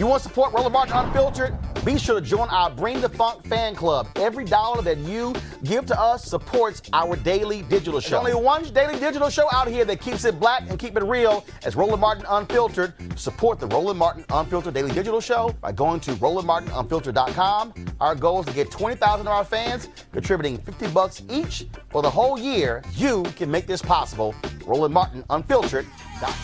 You want to support Roland Martin Unfiltered? Be sure to join our Bring the Funk fan club. Every dollar that you give to us supports our daily digital show. There's only one daily digital show out here that keeps it black and keep it real as Roland Martin Unfiltered. Support the Roland Martin Unfiltered daily digital show by going to RolandMartinUnfiltered.com. Our goal is to get 20,000 of our fans contributing $50 each for the whole year. You can make this possible. RolandMartinUnfiltered.com.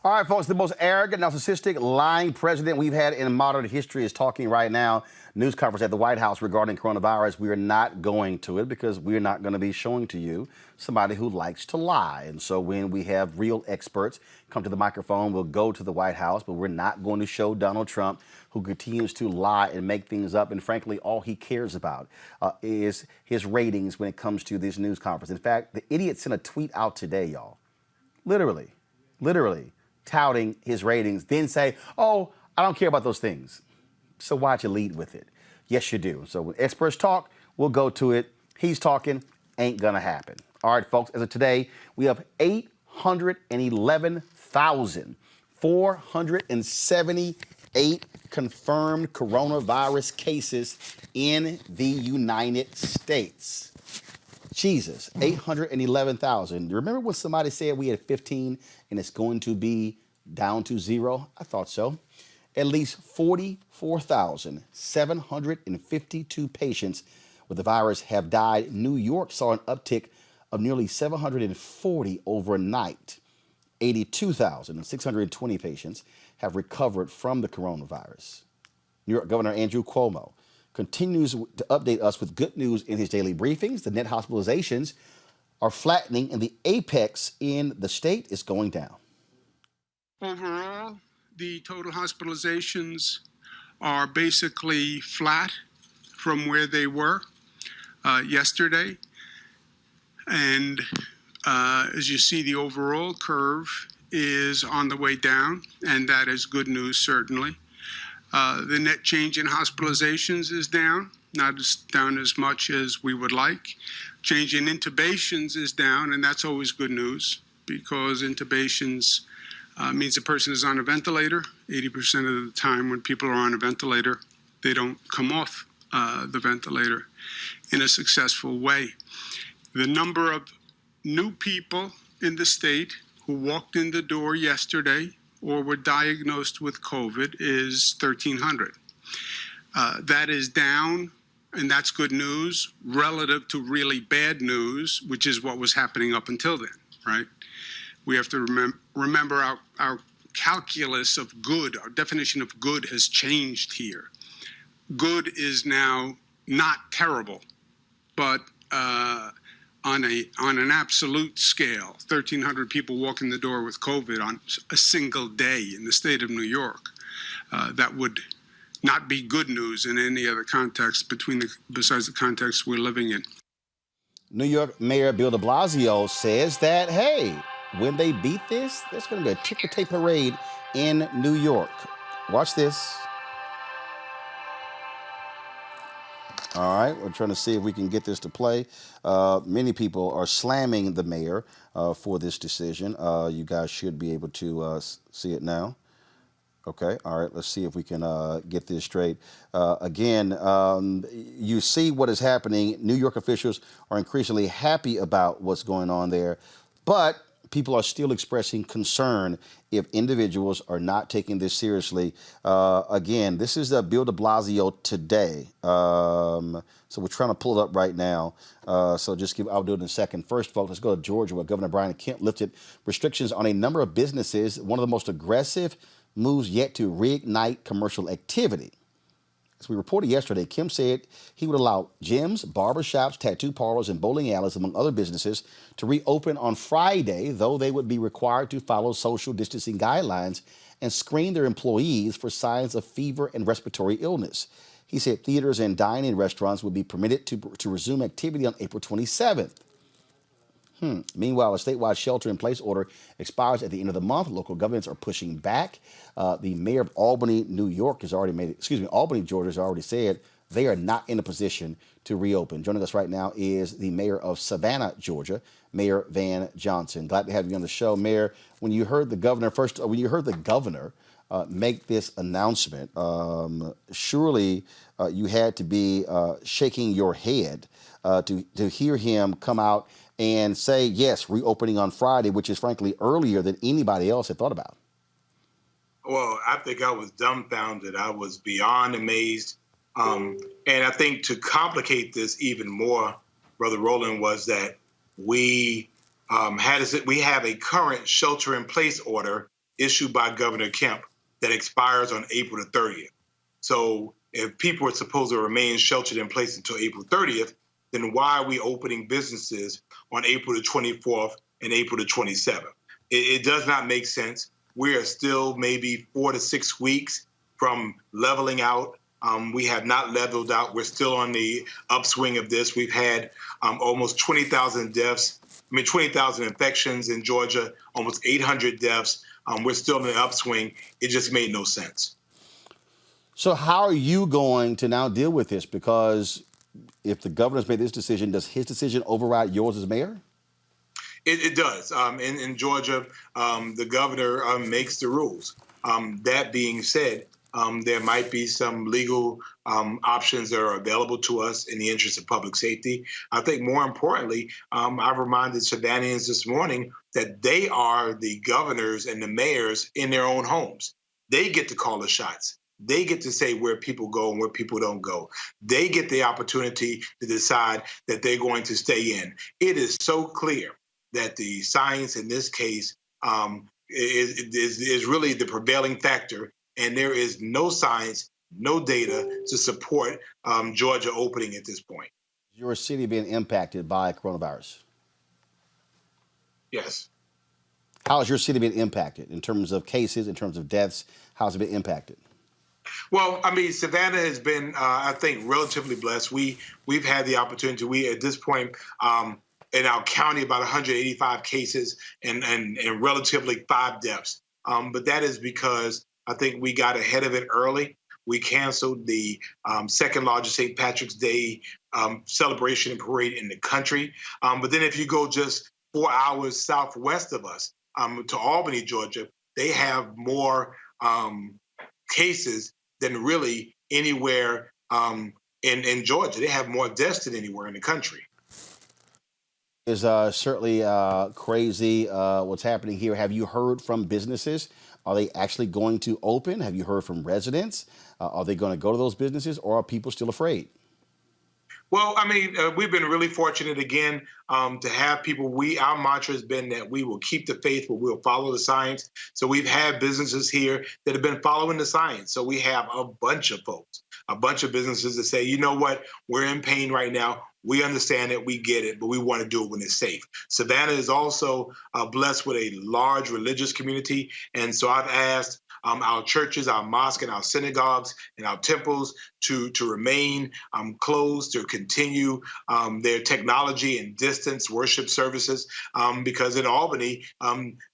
All right, folks, the most arrogant, narcissistic, lying president we've had in modern history is talking right now. News conference at the White House regarding coronavirus. We are not going to it because we're not going to be showing to you somebody who likes to lie. And so when we have real experts come to the microphone, we'll go to the White House, but we're not going to show Donald Trump, who continues to lie and make things up. And frankly, all he cares about is his ratings when it comes to this news conference. In fact, the idiot sent a tweet out today, y'all. Literally. Touting his ratings, then say, oh, I don't care about those things. So why'd you lead with it? Yes, you do. So when experts talk, we'll go to it. He's talking, ain't gonna happen. All right, folks, as of today, we have 811,478 confirmed coronavirus cases in the United States. Jesus, 811,000. Remember when somebody said we had 15 and it's going to be down to 0? I thought so. At least 44,752 patients with the virus have died. New York saw an uptick of nearly 740 overnight. 82,620 patients have recovered from the coronavirus. New York Governor Andrew Cuomo continues to update us with good news in his daily briefings. The net hospitalizations are flattening and the apex in the state is going down. Overall, the total hospitalizations are basically flat from where they were yesterday. And as you see, the overall curve is on the way down, and that is good news, certainly. The net change in hospitalizations is down, not down as much as we would like. Change in intubations is down, and that's always good news because intubations means a person is on a ventilator. 80% of the time when people are on a ventilator, they don't come off the ventilator in a successful way. The number of new people in the state who walked in the door yesterday or were diagnosed with COVID is 1,300. That is down, and that's good news relative to really bad news, which is what was happening up until then, right? We have to remember our calculus of good, our definition of good has changed here. Good is now not terrible, but on an absolute scale, 1,300 people walk in the door with COVID on a single day in the state of New York. That would not be good news in any other context besides the context we're living in. New York Mayor Bill de Blasio says that, hey, when they beat this, there's going to be a ticker tape parade in New York. Watch this. All right, we're trying to see if we can get this to play. Many people are slamming the mayor for this decision. You guys should be able to see it now. Okay, all right, let's see if we can get this straight. Again, you see what is happening. New York officials are increasingly happy about what's going on there, but people are still expressing concern if individuals are not taking this seriously. Again, this is Bill de Blasio today. So we're trying to pull it up right now. I'll do it in a second. First, folks, let's go to Georgia, where Governor Brian Kemp lifted restrictions on a number of businesses, one of the most aggressive moves yet to reignite commercial activity. As we reported yesterday, Kemp said he would allow gyms, barbershops, tattoo parlors, and bowling alleys, among other businesses, to reopen on Friday, though they would be required to follow social distancing guidelines and screen their employees for signs of fever and respiratory illness. He said theaters and dining restaurants would be permitted to resume activity on April 27th. Meanwhile, a statewide shelter-in-place order expires at the end of the month. Local governments are pushing back. The mayor of Albany, New York, has already made it. Excuse me, Albany, Georgia, has already said they are not in a position to reopen. Joining us right now is the mayor of Savannah, Georgia, Mayor Van Johnson. Glad to have you on the show, Mayor. When you heard the governor make this announcement, surely you had to be shaking your head to hear him come out and say, yes, reopening on Friday, which is frankly earlier than anybody else had thought about. Well, I think I was dumbfounded. I was beyond amazed. And I think to complicate this even more, Brother Roland, was that we have a current shelter-in-place order issued by Governor Kemp that expires on April the 30th. So if people are supposed to remain sheltered in place until April 30th, then why are we opening businesses on April the 24th and April the 27th? It does not make sense. We are still maybe 4 to 6 weeks from leveling out. We have not leveled out. We're still on the upswing of this. We've had almost 20,000 deaths. 20,000 infections in Georgia, almost 800 deaths. We're still in the upswing. It just made no sense. So how are you going to now deal with this? Because if the governor's made this decision, does his decision override yours as mayor? It does. In Georgia, the governor makes the rules. That being said, there might be some legal options that are available to us in the interest of public safety. I think more importantly, I've reminded Savannahans this morning that they are the governors and the mayors in their own homes. They get to call the shots. They get to say where people go and where people don't go. They get the opportunity to decide that they're going to stay in. It is so clear that the science in this case is really the prevailing factor, and there is no science, no data to support Georgia opening at this point. Your city being impacted by coronavirus? Yes. How has your city been impacted in terms of cases, in terms of deaths? How's it been impacted? Well, Savannah has been, I think, relatively blessed. We've had the opportunity. We, at this point, in our county, about 185 cases and relatively 5 deaths. But that is because I think we got ahead of it early. We canceled the second largest St. Patrick's Day celebration and parade in the country. But then if you go just 4 hours southwest of us to Albany, Georgia, they have more cases than really anywhere in Georgia. They have more deaths than anywhere in the country. Is certainly crazy what's happening here. Have you heard from businesses? Are they actually going to open? Have you heard from residents? Are they going to go to those businesses, or are people still afraid? Well, we've been really fortunate again to have people. Our mantra has been that we will keep the faith, but we'll follow the science. So we've had businesses here that have been following the science. So we have a bunch of folks, a bunch of businesses that say, you know what, we're in pain right now. We understand it, we get it, but we want to do it when it's safe. Savannah is also blessed with a large religious community. And so I've asked our churches, our mosques, and our synagogues, and our temples to remain closed, to continue their technology and distance worship services, because in Albany,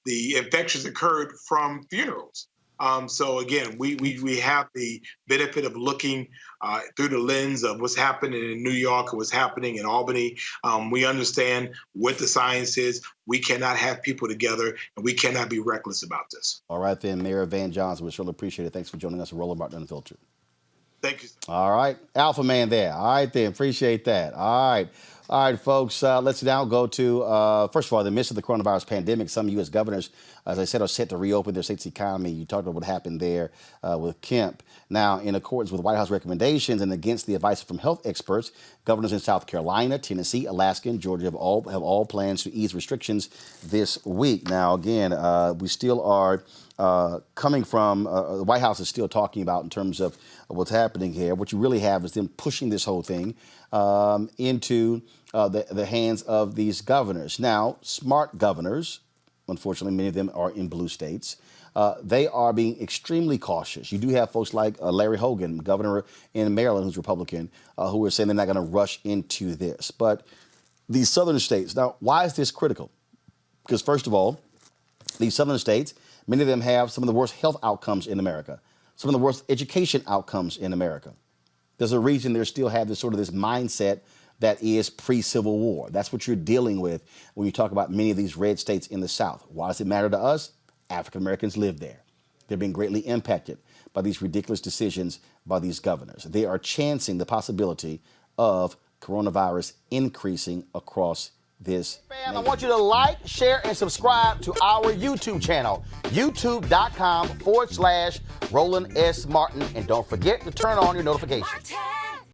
the infections occurred from funerals. So again, we have the benefit of looking through the lens of what's happening in New York and what's happening in Albany. We understand what the science is. We cannot have people together, and we cannot be reckless about this. All right, then, Mayor Van Johnson, we surely appreciate it. Thanks for joining us at Roland Martin Unfiltered. Thank you. All right, Alpha Man there. All right, then, appreciate that. All right, folks, let's now go to, first of all, in the midst of the coronavirus pandemic, some U.S. governors, as I said, are set to reopen their state's economy. You talked about what happened there with Kemp. Now, in accordance with White House recommendations and against the advice from health experts, governors in South Carolina, Tennessee, Alaska, and Georgia have all plans to ease restrictions this week. Now, again, we still are coming from, the White House is still talking about in terms of what's happening here. What you really have is them pushing this whole thing into the hands of these governors. Now, smart governors, unfortunately, many of them are in blue states. They are being extremely cautious. You do have folks like Larry Hogan, governor in Maryland, who's Republican, who are saying they're not going to rush into this. But these southern states. Now, why is this critical? Because first of all, these southern states, many of them have some of the worst health outcomes in America, some of the worst education outcomes in America. There's a reason they still have this sort of this mindset that is pre-Civil War. That's what you're dealing with when you talk about many of these red states in the South. Why does it matter to us? African Americans live there. They're being greatly impacted by these ridiculous decisions by these governors. They are chancing the possibility of coronavirus increasing across this nation. I want you to like, share, and subscribe to our YouTube channel, youtube.com/Roland S. Martin. And don't forget to turn on your notifications.